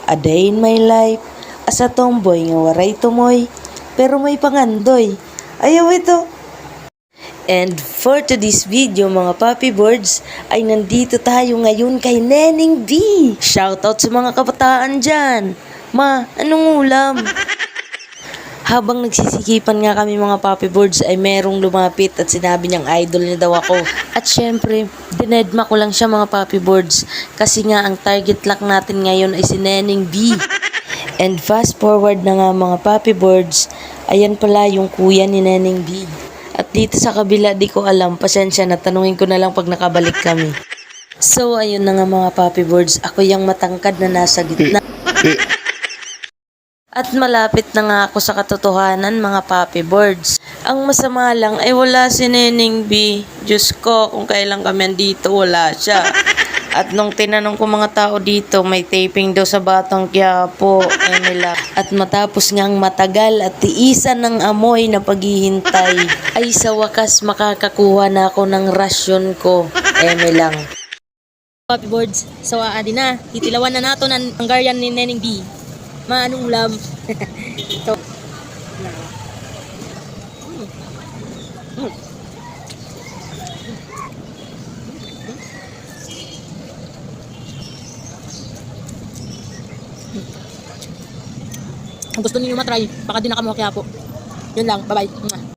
A day in my life, as a tomboy nga waray tumoy, pero may pangandoy. Ayaw ito. And for today's video mga Papi Birds, ay nandito tayo ngayon kay Neneng B. Shoutout sa mga kabataan dyan. Ma, anong ulam? Habang nagsisikipan nga kami mga Papi Birds ay merong lumapit at sinabi niyang idol niya daw ako. At syempre, dinedma ko lang siya mga Papi Birds kasi nga ang target lock natin ngayon ay si Neneng B. And fast forward na nga mga Papi Birds, ayan pala yung kuya ni Neneng B. At dito sa kabila di ko alam, pasensya na, tanungin ko na lang pag nakabalik kami. So ayun na nga mga Papi Birds, ako yung matangkad na nasa gitna. At malapit na nga ako sa katotohanan mga Papi Birds. Ang masama lang ay wala si Neneng B. Diyos ko, kung kailan kami andito, wala siya. At nung tinanong ko mga tao dito, may taping daw sa Batang Quiapo, Emila. At matapos ngang matagal at tiisan ng amoy na paghihintay, ay sa wakas makakakuha na ako ng rasyon ko, Emila. Papi Birds, so adi na, titilawan na nato ng Hungarian ni Neneng B. Anong ulam? Ito. Kung gusto niyo matry, baka din nakamuha kaya po. Yun lang, bye-bye.